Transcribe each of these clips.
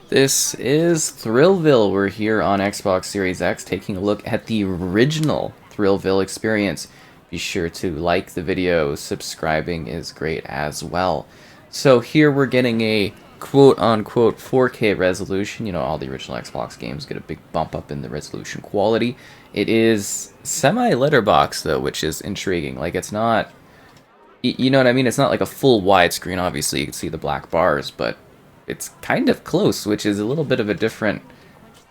This is Thrillville. We're here on Xbox Series X taking a look at the original Thrillville experience. Be sure to like the video, subscribing is great as well. So here we're getting a quote-unquote 4K resolution. You know, all the original Xbox games get a big bump up in the resolution quality. It is semi-letterbox though, which is intriguing. Like, it's not... You know what I mean? It's not like a full widescreen, obviously. You can see the black bars, but it's kind of close, which is a little bit of a different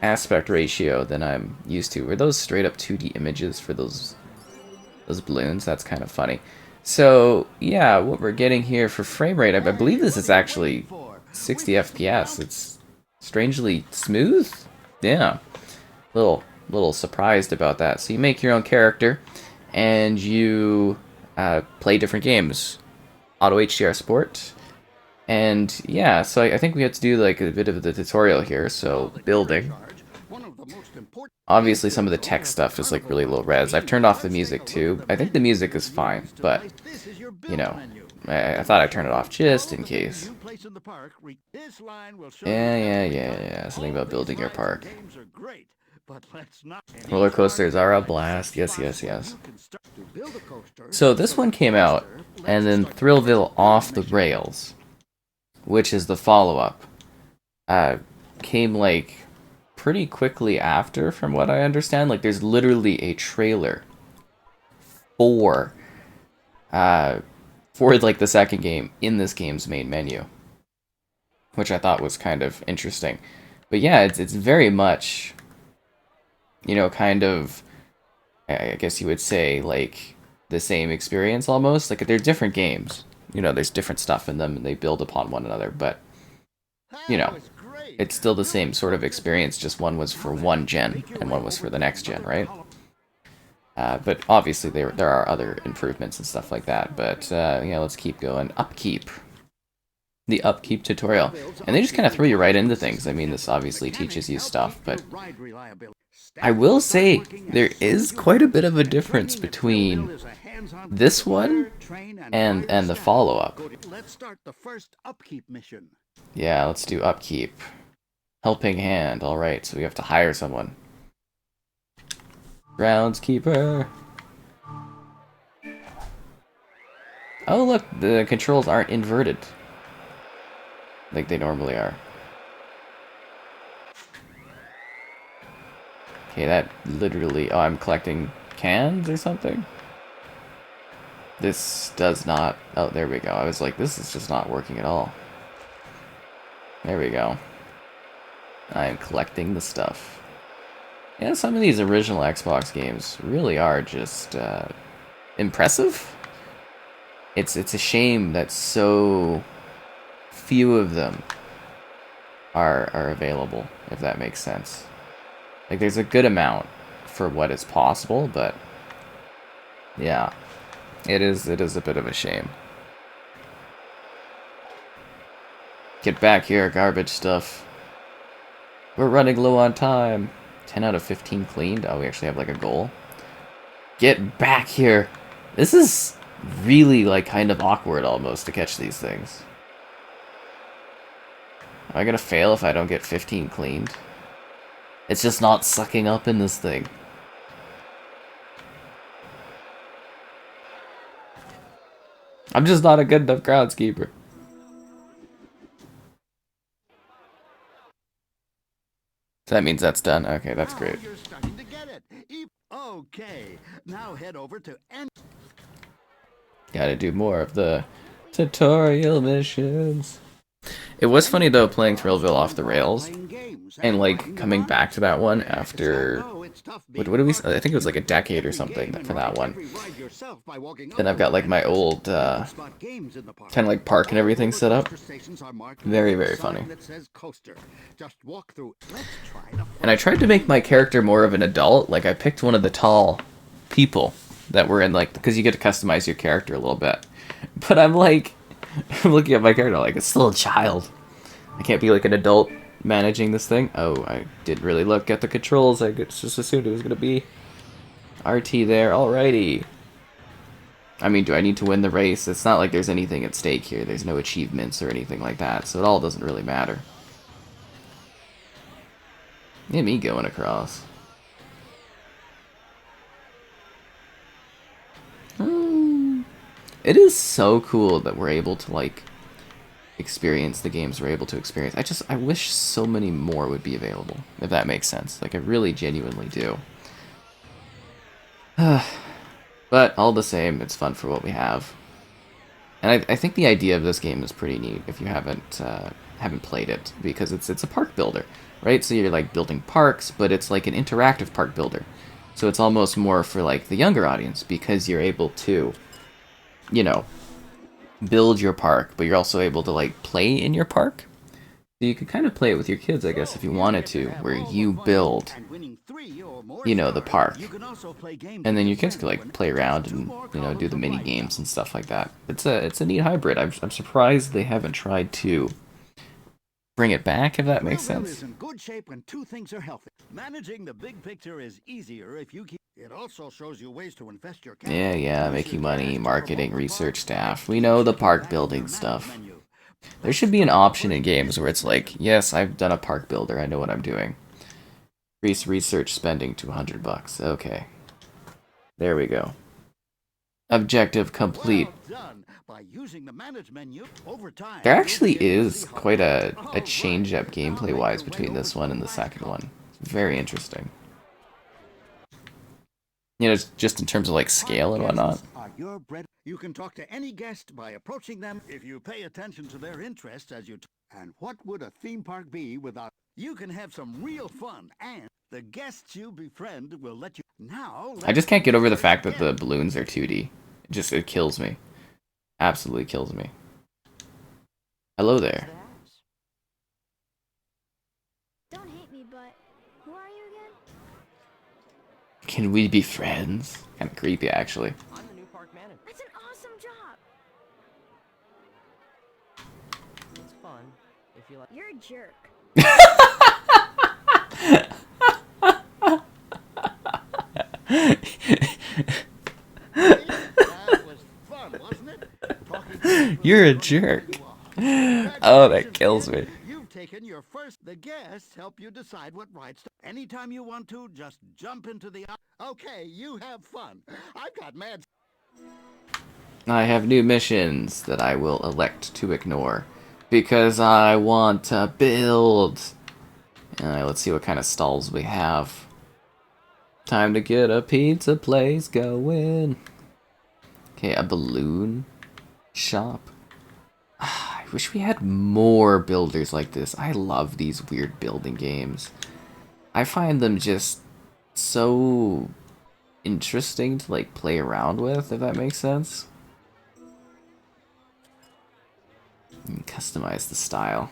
aspect ratio than I'm used to. Were those straight up 2D images for those balloons? That's kind of funny. So, yeah, what we're getting here for frame rate, I believe this is actually 60 FPS. It's strangely smooth. Yeah. Little surprised about that. So you make your own character, and you play different games. Auto HDR Sport. And yeah, so I think we have to do like a bit of the tutorial here. So building. Obviously some of the tech stuff is like really low res. I've turned off the music too. I think the music is fine, but you know, I thought I'd turn it off just in case. Yeah. Something about building your park. Roller coasters are a blast. Yes. So this one came out, and then Thrillville Off the Rails, which is the follow-up, came like pretty quickly after, from what I understand. Like, there's literally a trailer for like the second game in this game's main menu, which I thought was kind of interesting. But yeah, it's very much, you know, kind of, I guess you would say, like, the same experience almost. Like, they're different games. You know, there's different stuff in them, and they build upon one another, but, you know, it's still the same sort of experience, just one was for one gen, and one was for the next gen, right? But obviously there are other improvements and stuff like that, but, yeah, let's keep going. Upkeep. The upkeep tutorial. And they just kind of throw you right into things. I mean, this obviously teaches you stuff, but I will say there is quite a bit of a difference between this one and the follow-up. Yeah, let's do upkeep. Helping hand. Alright, so we have to hire someone. Groundskeeper. Oh, look, the controls aren't inverted like they normally are. Okay, that literally... Oh, I'm collecting cans or something? This does not... Oh, there we go. I was like, this is just not working at all. There we go. I am collecting the stuff. Yeah, some of these original Xbox games really are just impressive. It's a shame that so few of them are available, if that makes sense. Like, there's a good amount for what is possible, but yeah, it is a bit of a shame. Get back here, garbage stuff. We're running low on time. 10 out of 15 cleaned. Oh, we actually have like a goal. Get back here. This is really like kind of awkward almost to catch these things. Am I gonna fail if I don't get 15 cleaned? It's just not sucking up in this thing. I'm just not a good enough groundskeeper. So that means that's done. Okay, that's great. You're starting to get it. Okay, now head over to Gotta do more of the tutorial missions. It was funny though, playing Thrillville Off the Rails and like coming back to that one after what did we? I think it was like a decade or something for that one. Then I've got like my old kind of like park and everything set up. Very funny. And I tried to make my character more of an adult. Like, I picked one of the tall people that were in, like, because you get to customize your character a little bit. But I'm like, I'm looking at my character like, it's still a child. I can't be like an adult managing this thing. Oh, I didn't really look at the controls. I just assumed it was going to be RT there. Alrighty. I mean, do I need to win the race? It's not like there's anything at stake here. There's no achievements or anything like that, so it all doesn't really matter. Yeah, me going across. It is so cool that we're able to, like, experience the games we're able to experience. I wish so many more would be available, if that makes sense. Like, I really genuinely do. But all the same, it's fun for what we have. And I think the idea of this game is pretty neat if you haven't played it, because it's a park builder, right? So you're like building parks, but it's like an interactive park builder. So it's almost more for like the younger audience, because you're able to, you know, build your park, but you're also able to like play in your park. So you could kind of play it with your kids, I guess, if you wanted to, where you build, you know, the park. And then your kids could like play around and, you know, do the mini games and stuff like that. It's a neat hybrid. I'm surprised they haven't tried to bring it back, if that makes sense. Is in good shape when two things are healthy. Managing the big picture is easier if you keep. It also shows you ways to invest your capital. Yeah, making money, marketing, research staff. We know the park building stuff. There should be an option in games where it's like, yes, I've done a park builder, I know what I'm doing. Increase research spending to $100. Okay. There we go. Objective complete. There actually is quite a change-up gameplay-wise between this one and the second one. It's very interesting. You know, just in terms of like scale and whatnot. You can talk to any guest by approaching them if you pay attention to their interests as you. And what would a theme park be without? You can have some real fun, and the guests you befriend will let you. Now. I just can't get over the fact that the balloons are 2D. It kills me. Absolutely kills me. Hello there. Don't hate me, but who are you again? Can we be friends? Kind of creepy, actually. I'm the new park manager. That's an awesome job. It's fun if you like. You're a jerk. That was fun, wasn't it? You're a jerk. Oh, that kills me. You've taken your first. The guests help you decide what rides. Anytime you want to, just jump into the. Okay, you have fun. I've got mad. I have new missions that I will elect to ignore because I want to build. Let's see what kind of stalls we have. Time to get a pizza place going. Okay, a balloon shop. I wish we had more builders like this. I love these weird building games. I find them just so interesting to like play around with, if that makes sense. And customize the style.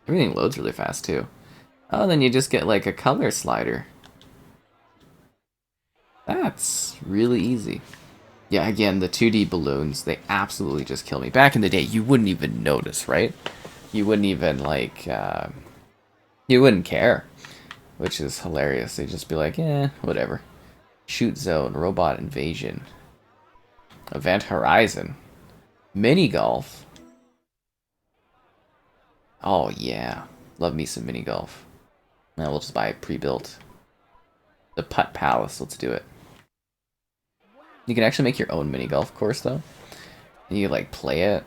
Everything loads really fast too. Oh, then you just get like a color slider. That's really easy. Yeah, again, the 2D balloons, they absolutely just kill me. Back in the day, you wouldn't even notice, right? You wouldn't even, like, you wouldn't care. Which is hilarious. They'd just be like, whatever. Shoot zone, robot invasion. Event horizon. Mini golf. Oh, yeah. Love me some mini golf. Now we'll just buy it pre-built. The Putt Palace, let's do it. You can actually make your own mini golf course though. And you like play it.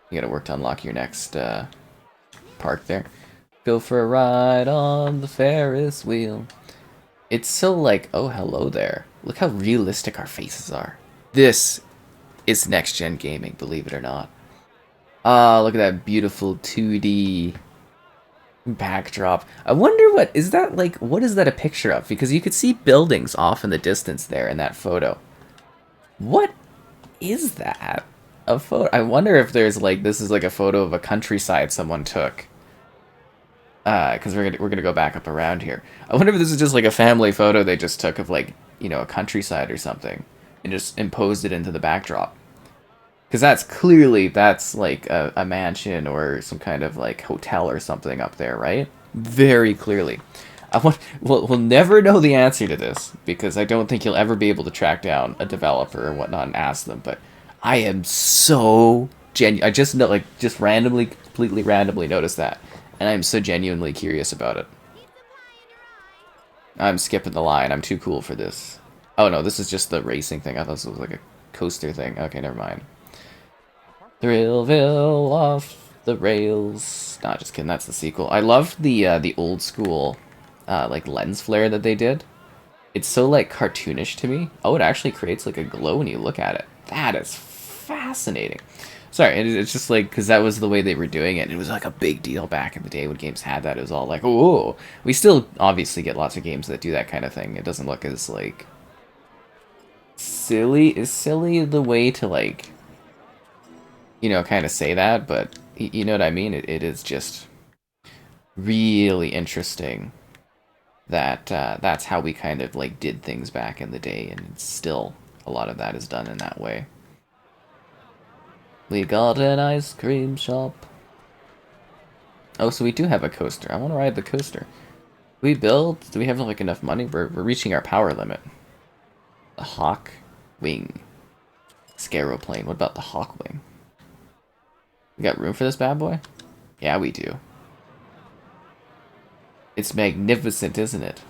You gotta work to unlock your next park there. Go for a ride on the Ferris wheel. It's so like, oh hello there. Look how realistic our faces are. This is next gen gaming, believe it or not. Ah, look at that beautiful 2D backdrop. I wonder what is that like, what is that a picture of? Because you could see buildings off in the distance there in that photo. What is that? A photo? I wonder if there's like, this is like a photo of a countryside someone took. Because we're gonna go back up around here. I wonder if this is just like a family photo they just took of like, you know, a countryside or something and just imposed it into the backdrop. Because that's like a mansion or some kind of like hotel or something up there, right? Very clearly. We'll never know the answer to this because I don't think you'll ever be able to track down a developer or whatnot and ask them. But I am so genuine. I just know, like, just randomly completely randomly noticed that, and I'm so genuinely curious about it. I'm skipping the line. I'm too cool for this. Oh no, this is just the racing thing. I thought this was like a coaster thing. Okay, never mind. Thrillville off the rails. Nah, just kidding. That's the sequel. I love the old school like lens flare that they did. It's so like cartoonish to me. Oh, it actually creates like a glow when you look at it. That is fascinating. Sorry, it's just like, because that was the way they were doing it. It was like a big deal back in the day when games had that. It was all like, oh, we still obviously get lots of games that do that kind of thing. It doesn't look as like silly. Is silly the way to like, you know, kind of say that, but you know what I mean? It is just really interesting that that's how we kind of like did things back in the day, and it's still a lot of that is done in that way. We got an ice cream shop. Oh, so we do have a coaster. I want to ride the coaster. We build? Do we have like enough money? We're reaching our power limit. The Hawk Wing. Scaroplane. What about the Hawk Wing? We got room for this bad boy? Yeah, we do. It's magnificent, isn't it?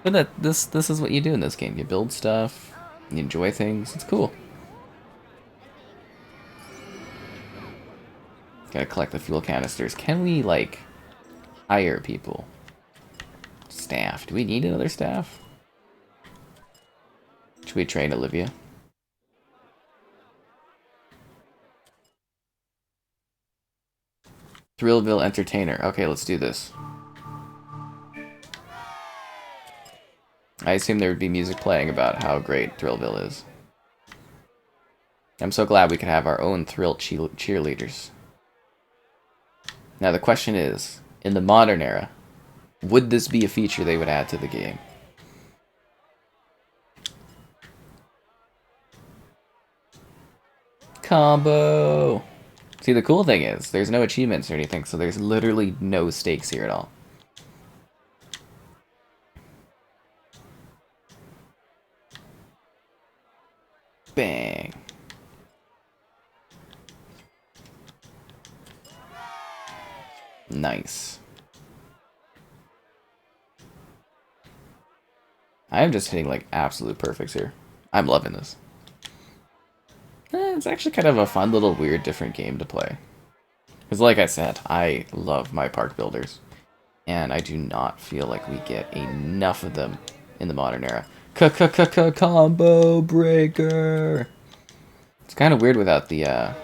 But this is what you do in this game. You build stuff, you enjoy things. It's cool. Gotta collect the fuel canisters. Can we, like, hire people? Staff. Do we need another staff? Should we train Olivia? Thrillville Entertainer. Okay, let's do this. I assume there would be music playing about how great Thrillville is. I'm so glad we could have our own Thrill cheerleaders. Now the question is, in the modern era, would this be a feature they would add to the game? Combo! See, the cool thing is, there's no achievements or anything, so there's literally no stakes here at all. Bang! Nice. I am just hitting like absolute perfects here. I'm loving this. It's actually kind of a fun little weird different game to play. Because like I said, I love my park builders. And I do not feel like we get enough of them in the modern era. Combo breaker! It's kind of weird without the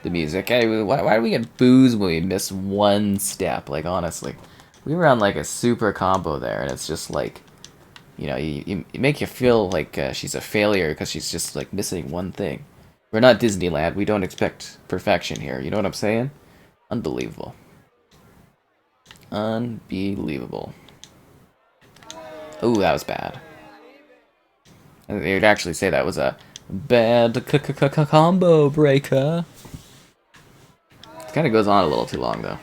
music. Hey, why do we get booze when we miss one step? Like, honestly. We were on like a super combo there, and it's just like, you know, you make you feel like she's a failure because she's just like missing one thing. We're not Disneyland. We don't expect perfection here. You know what I'm saying? Unbelievable. Unbelievable. Oh, that was bad. You'd actually say that was a bad combo breaker. It kind of goes on a little too long, though.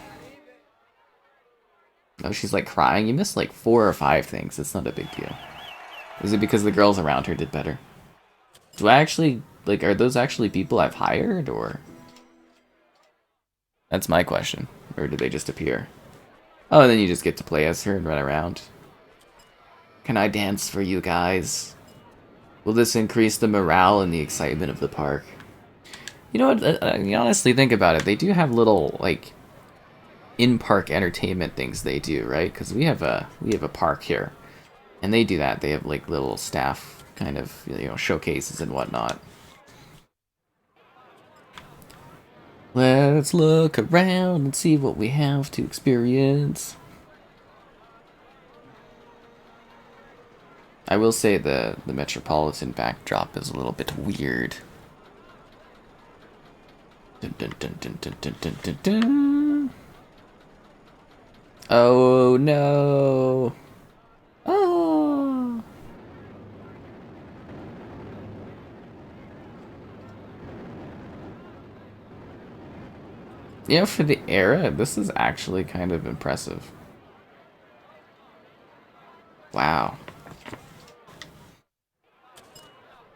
Oh, she's like crying. You missed like 4 or 5 things. It's not a big deal. Is it because the girls around her did better? Do I actually, like, are those actually people I've hired, or? That's my question. Or did they just appear? Oh, and then you just get to play as her and run around. Can I dance for you guys? Will this increase the morale and the excitement of the park? You know what, you honestly think about it, they do have little, like, in-park entertainment things they do, right? Because we have a park here. And they do that. They have, like, little staff kind of, you know, showcases and whatnot. Let's look around and see what we have to experience. I will say the Metropolitan backdrop is a little bit weird. Dun, dun, dun, dun, dun, dun, dun, dun, dun. Oh no! Oh! You know, for the era, this is actually kind of impressive. Wow.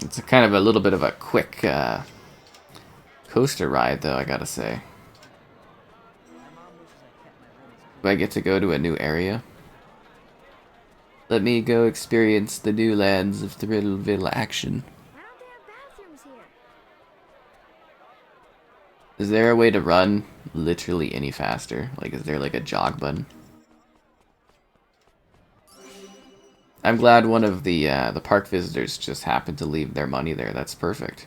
It's a kind of a little bit of a quick coaster ride, though, I gotta say. My mom wishes I kept my room as Do I get to go to a new area? Let me go experience the new lands of Thrillville action. Why don't they have bathrooms here? Is there a way to run literally any faster? Like, is there like a jog button? I'm glad one of the park visitors just happened to leave their money there. That's perfect.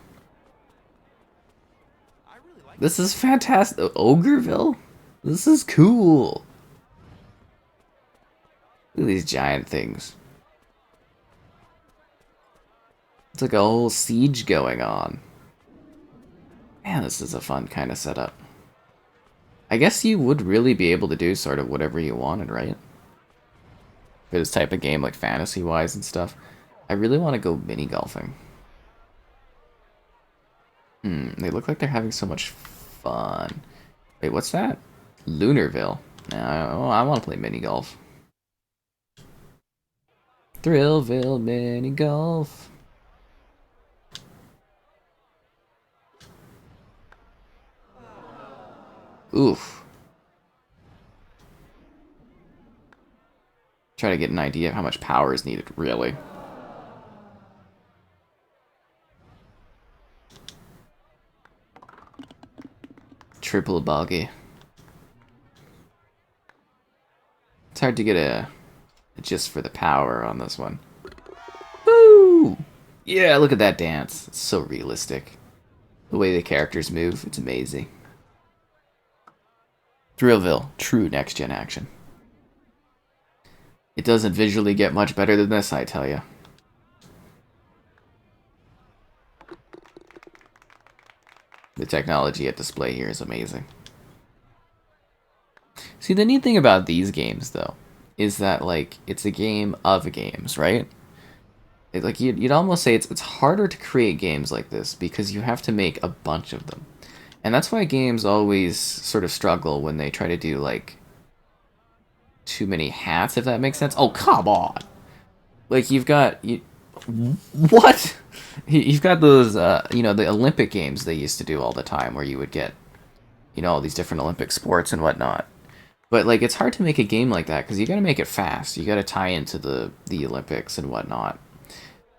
This is fantastic. Ogreville? This is cool. Look at these giant things. It's like a whole siege going on. Man, this is a fun kind of setup. I guess you would really be able to do sort of whatever you wanted, right? For this type of game, like fantasy-wise and stuff. I really want to go mini-golfing. They look like they're having so much fun. Wait, what's that? Lunarville. I want to play mini-golf. Thrillville mini-golf. Oof. Try to get an idea of how much power is needed, really. Triple bogey. It's hard to get a gist for the power on this one. Woo! Yeah, look at that dance. It's so realistic. The way the characters move, it's amazing. Thrillville, true next-gen action. It doesn't visually get much better than this, I tell you. The technology at display here is amazing. See, the neat thing about these games, though, is that, like, it's a game of games, right? Like, you'd almost say it's harder to create games like this because you have to make a bunch of them. And that's why games always sort of struggle when they try to do, like, too many hats, if that makes sense. Oh, come on! Like, you've got... What? You've got those, you know, the Olympic Games they used to do all the time, where you would get, you know, all these different Olympic sports and whatnot. But, like, it's hard to make a game like that, because you gotta make it fast. You gotta tie into the Olympics and whatnot.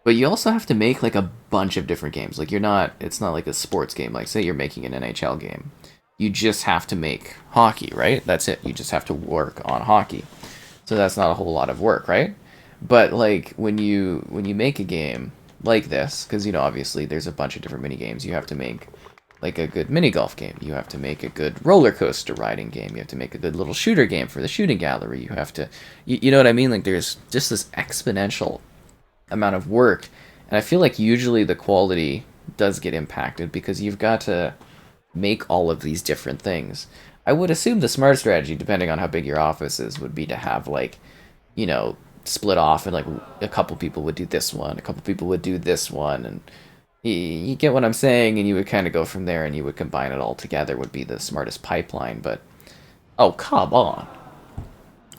But you also have to make, like, a bunch of different games. Like, it's not like a sports game. Like, say you're making an NHL game. You just have to make hockey, right? That's it. You just have to work on hockey. So that's not a whole lot of work, right? But, like, when you make a game like this, because, you know, obviously there's a bunch of different mini games, you have to make, like, a good mini golf game. You have to make a good roller coaster riding game. You have to make a good little shooter game for the shooting gallery. You have to, you know what I mean? Like, there's just this exponential amount of work, and I feel like usually the quality does get impacted because you've got to make all of these different things. I would assume the smart strategy, depending on how big your office is, would be to have, like, you know, split off, and like a couple people would do this one, a couple people would do this one, and you get what I'm saying, and you would kind of go from there, and you would combine it all together would be the smartest pipeline. But oh, come on.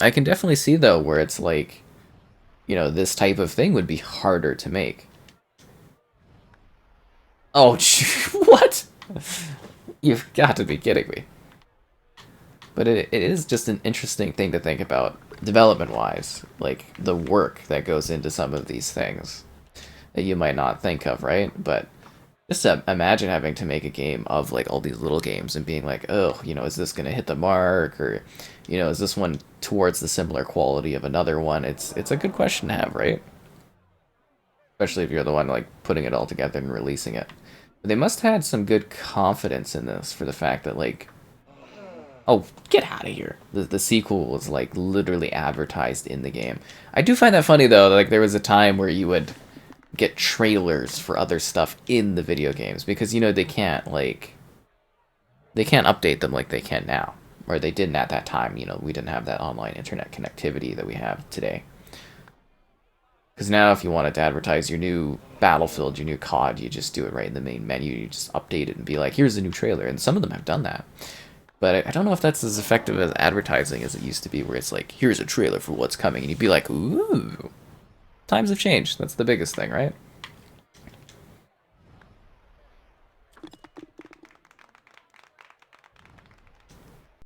I can definitely see, though, where it's like, you know, this type of thing would be harder to make. Oh, what? You've got to be kidding me. But it is just an interesting thing to think about, development-wise. Like, the work that goes into some of these things that you might not think of, right? But just to imagine having to make a game of, like, all these little games and being like, oh, you know, is this going to hit the mark? Or, you know, is this one towards the similar quality of another one? It's a good question to have, right? Especially if you're the one, like, putting it all together and releasing it. But they must have had some good confidence in this for the fact that, like, oh, get out of here. The sequel was, like, literally advertised in the game. I do find that funny, though. Like, there was a time where you would get trailers for other stuff in the video games. Because, you know, they can't update them like they can now. Or they didn't at that time. You know, we didn't have that online internet connectivity that we have today. Because now if you wanted to advertise your new Battlefield, your new COD, you just do it right in the main menu. You just update it and be like, here's a new trailer. And some of them have done that. But I don't know if that's as effective as advertising as it used to be, where it's like, here's a trailer for what's coming, and you'd be like, ooh. Times have changed. That's the biggest thing, right?